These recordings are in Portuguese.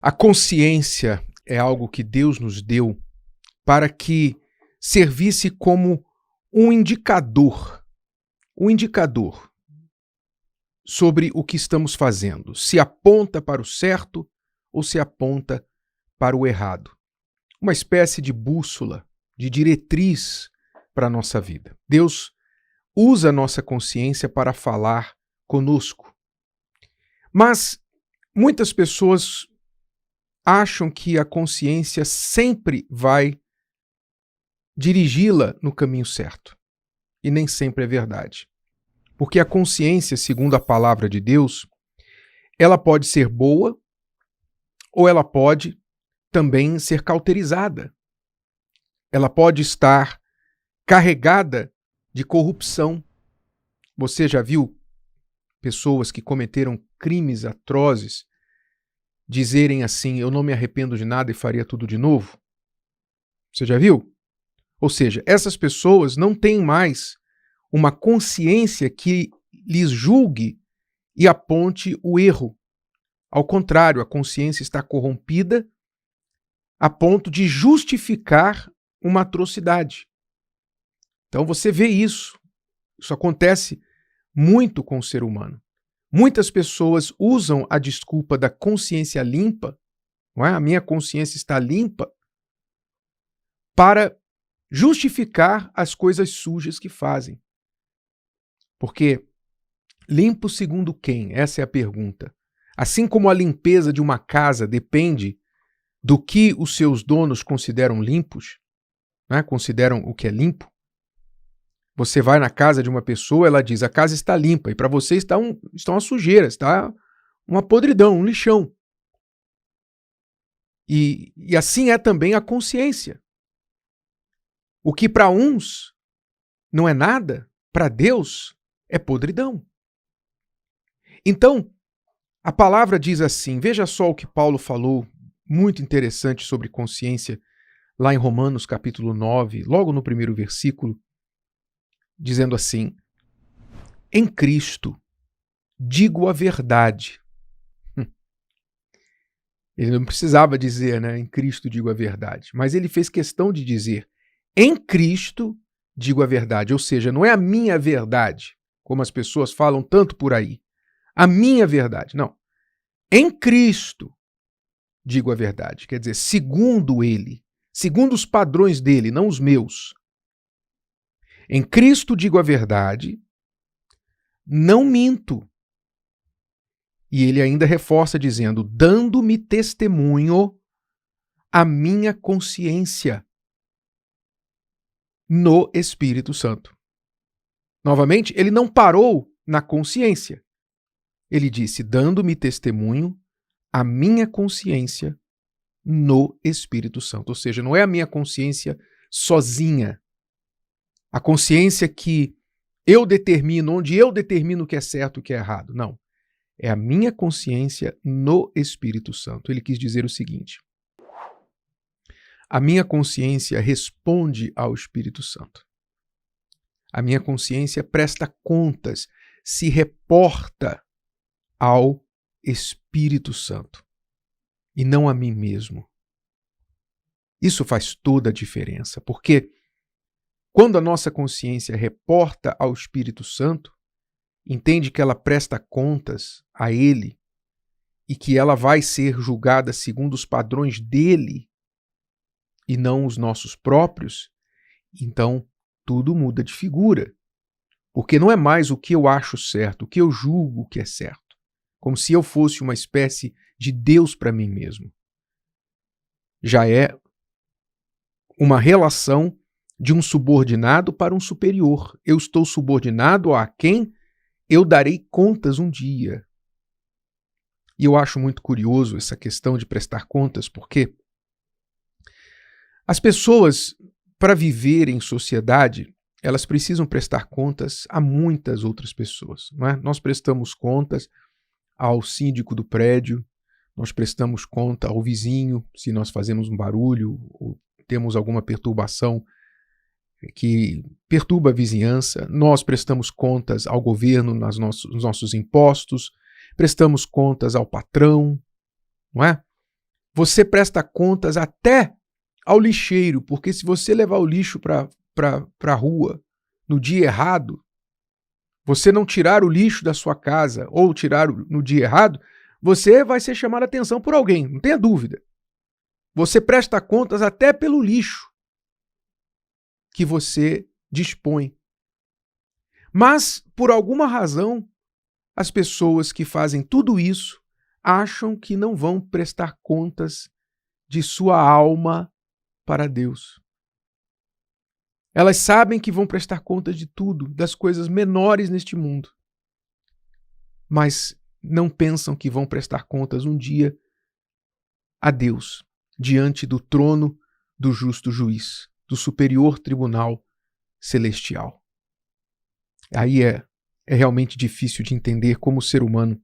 A consciência é algo que Deus nos deu para que servisse como um indicador sobre o que estamos fazendo, se aponta para o certo ou se aponta para o errado. Uma espécie de bússola, de diretriz para a nossa vida. Deus usa a nossa consciência para falar conosco. Mas muitas pessoas acham que a consciência sempre vai dirigi-la no caminho certo. E nem sempre é verdade. Porque a consciência, segundo a palavra de Deus, ela pode ser boa ou ela pode também ser cauterizada. Ela pode estar carregada de corrupção. Você já viu pessoas que cometeram crimes atrozes dizerem assim: eu não me arrependo de nada e faria tudo de novo? Você já viu? Ou seja, essas pessoas não têm mais uma consciência que lhes julgue e aponte o erro. Ao contrário, a consciência está corrompida a ponto de justificar uma atrocidade. Então você vê isso. Isso acontece muito com o ser humano. Muitas pessoas usam a desculpa da consciência limpa, não é? A minha consciência está limpa, para justificar as coisas sujas que fazem. Porque limpo segundo quem? Essa é a pergunta. Assim como a limpeza de uma casa depende do que os seus donos consideram limpos, né? Consideram o que é limpo. Você vai na casa de uma pessoa, ela diz: a casa está limpa, e para você está uma sujeira, está uma podridão, um lixão. E assim é também a consciência. O que para uns não é nada, para Deus é podridão. Então, a palavra diz assim, veja só o que Paulo falou, muito interessante sobre consciência, lá em Romanos capítulo 9, logo no primeiro versículo, dizendo assim: em Cristo digo a verdade. Ele não precisava dizer, né? Em Cristo digo a verdade. Mas ele fez questão de dizer: em Cristo digo a verdade. Ou seja, não é a minha verdade, como as pessoas falam tanto por aí. A minha verdade. Não. Em Cristo digo a verdade. Quer dizer, segundo ele, segundo os padrões dele, não os meus. Em Cristo digo a verdade, não minto. E ele ainda reforça dizendo: dando-me testemunho a minha consciência no Espírito Santo. Novamente, ele não parou na consciência. Ele disse: dando-me testemunho a minha consciência no Espírito Santo. Ou seja, não é a minha consciência sozinha. A consciência que eu determino, onde eu determino o que é certo e o que é errado. Não. É a minha consciência no Espírito Santo. Ele quis dizer o seguinte: a minha consciência responde ao Espírito Santo. A minha consciência presta contas, se reporta ao Espírito Santo e não a mim mesmo. Isso faz toda a diferença, porque quando a nossa consciência reporta ao Espírito Santo, entende que ela presta contas a Ele e que ela vai ser julgada segundo os padrões dele e não os nossos próprios, então tudo muda de figura. Porque não é mais o que eu acho certo, o que eu julgo que é certo. Como se eu fosse uma espécie de Deus para mim mesmo. Já é uma relação de um subordinado para um superior. Eu estou subordinado a quem eu darei contas um dia. E eu acho muito curioso essa questão de prestar contas, porque as pessoas, para viverem em sociedade, elas precisam prestar contas a muitas outras pessoas. Não é? Nós prestamos contas ao síndico do prédio, nós prestamos conta ao vizinho, se nós fazemos um barulho ou temos alguma perturbação que perturba a vizinhança, nós prestamos contas ao governo nos nossos impostos, prestamos contas ao patrão, não é? Você presta contas até ao lixeiro, porque se você levar o lixo para a rua no dia errado, você não tirar o lixo da sua casa ou tirar no dia errado, você vai ser chamado a atenção por alguém, não tenha dúvida. Você presta contas até pelo lixo que você dispõe. Mas, por alguma razão, as pessoas que fazem tudo isso acham que não vão prestar contas de sua alma para Deus. Elas sabem que vão prestar contas de tudo, das coisas menores neste mundo, mas não pensam que vão prestar contas um dia a Deus, diante do trono do justo juiz, do superior tribunal celestial. Aí é realmente difícil de entender como o ser humano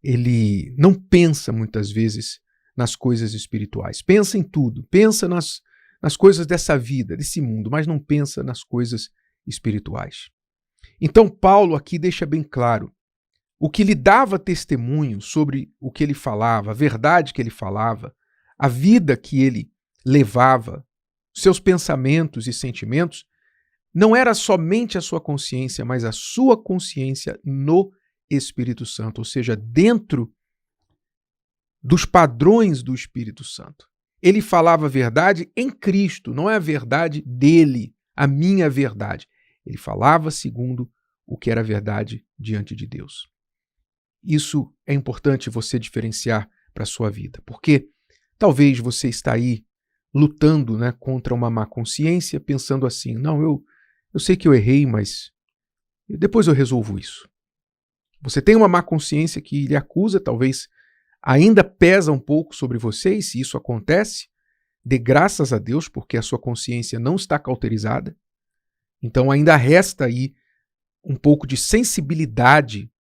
ele não pensa muitas vezes nas coisas espirituais. Pensa em tudo, pensa nas coisas dessa vida, desse mundo, mas não pensa nas coisas espirituais. Então Paulo aqui deixa bem claro o que lhe dava testemunho sobre o que ele falava, a verdade que ele falava, a vida que ele levava, seus pensamentos e sentimentos, não era somente a sua consciência, mas a sua consciência no Espírito Santo, ou seja, dentro dos padrões do Espírito Santo. Ele falava a verdade em Cristo, não é a verdade dele, a minha verdade. Ele falava segundo o que era verdade diante de Deus. Isso é importante você diferenciar para a sua vida, porque talvez você está aí lutando, né, contra uma má consciência, pensando assim, não, eu sei que eu errei, mas depois eu resolvo isso. Você tem uma má consciência que lhe acusa, talvez ainda pesa um pouco sobre você, e se isso acontece, dê graças a Deus, porque a sua consciência não está cauterizada. Então ainda resta aí um pouco de sensibilidade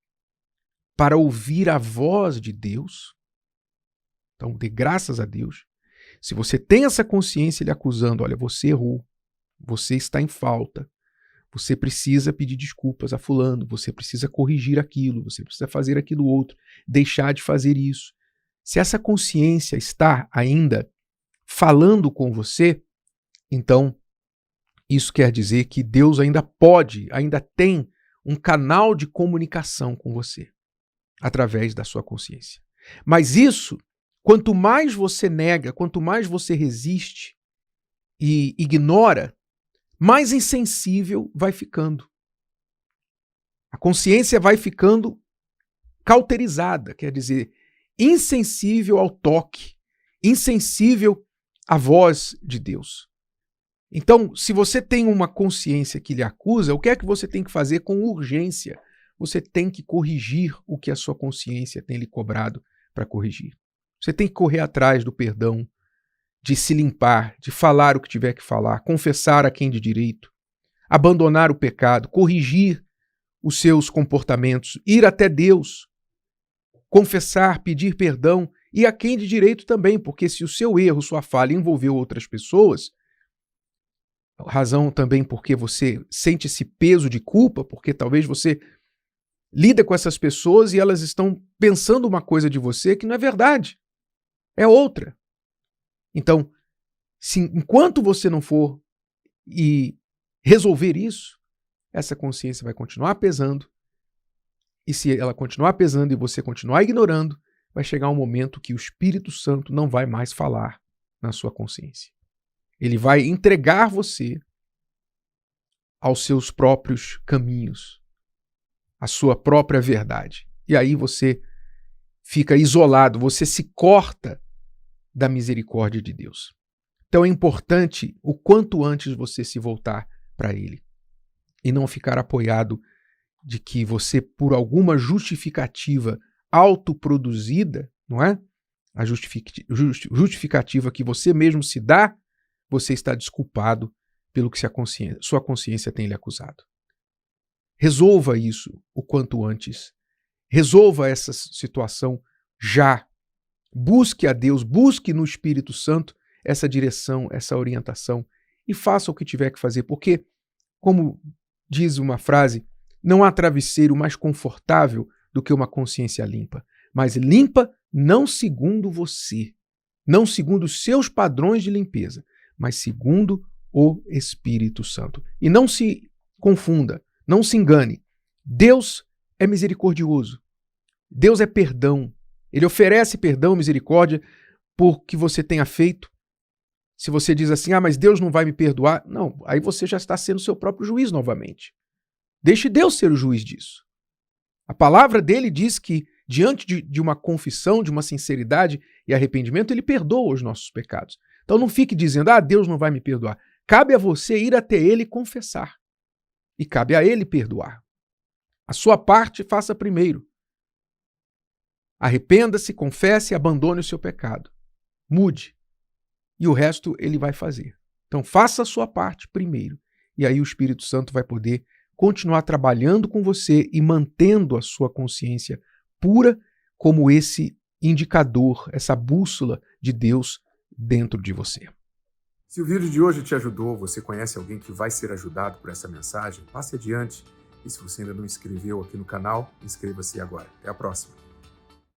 para ouvir a voz de Deus. Então dê graças a Deus. Se você tem essa consciência lhe acusando, olha, você errou, você está em falta, você precisa pedir desculpas a fulano, você precisa corrigir aquilo, você precisa fazer aquilo outro, deixar de fazer isso. Se essa consciência está ainda falando com você, então isso quer dizer que Deus ainda tem um canal de comunicação com você, através da sua consciência. Mas isso, quanto mais você nega, quanto mais você resiste e ignora, mais insensível vai ficando. A consciência vai ficando cauterizada, quer dizer, insensível ao toque, insensível à voz de Deus. Então, se você tem uma consciência que lhe acusa, o que é que você tem que fazer com urgência? Você tem que corrigir o que a sua consciência tem lhe cobrado para corrigir. Você tem que correr atrás do perdão, de se limpar, de falar o que tiver que falar, confessar a quem de direito, abandonar o pecado, corrigir os seus comportamentos, ir até Deus, confessar, pedir perdão e a quem de direito também, porque se o seu erro, sua falha envolveu outras pessoas, razão também porque você sente esse peso de culpa, porque talvez você lida com essas pessoas e elas estão pensando uma coisa de você que não é verdade, é outra. Então, enquanto você não for e resolver isso, essa consciência vai continuar pesando, e se ela continuar pesando e você continuar ignorando, vai chegar um momento que o Espírito Santo não vai mais falar na sua consciência. Ele vai entregar você aos seus próprios caminhos, à sua própria verdade. E aí você fica isolado, você se corta da misericórdia de Deus. Então é importante o quanto antes você se voltar para Ele e não ficar apoiado de que você, por alguma justificativa autoproduzida, não é? A justificativa que você mesmo se dá, você está desculpado pelo que sua consciência tem lhe acusado. Resolva isso o quanto antes. Resolva essa situação já. Busque a Deus, busque no Espírito Santo essa direção, essa orientação e faça o que tiver que fazer, porque, como diz uma frase, não há travesseiro mais confortável do que uma consciência limpa, mas limpa não segundo você, não segundo os seus padrões de limpeza, mas segundo o Espírito Santo. E não se confunda, não se engane. Deus é misericordioso. Deus é perdão. Ele oferece perdão, misericórdia por que você tenha feito. Se você diz assim, mas Deus não vai me perdoar, não, aí você já está sendo seu próprio juiz novamente. Deixe Deus ser o juiz disso. A palavra dele diz que, diante de uma confissão, de uma sinceridade e arrependimento, ele perdoa os nossos pecados. Então não fique dizendo, Deus não vai me perdoar. Cabe a você ir até ele e confessar. E cabe a ele perdoar. A sua parte faça primeiro. Arrependa-se, confesse e abandone o seu pecado. Mude. E o resto ele vai fazer. Então faça a sua parte primeiro. E aí o Espírito Santo vai poder continuar trabalhando com você e mantendo a sua consciência pura como esse indicador, essa bússola de Deus dentro de você. Se o vídeo de hoje te ajudou, você conhece alguém que vai ser ajudado por essa mensagem, passe adiante. E se você ainda não inscreveu aqui no canal, inscreva-se agora. Até a próxima.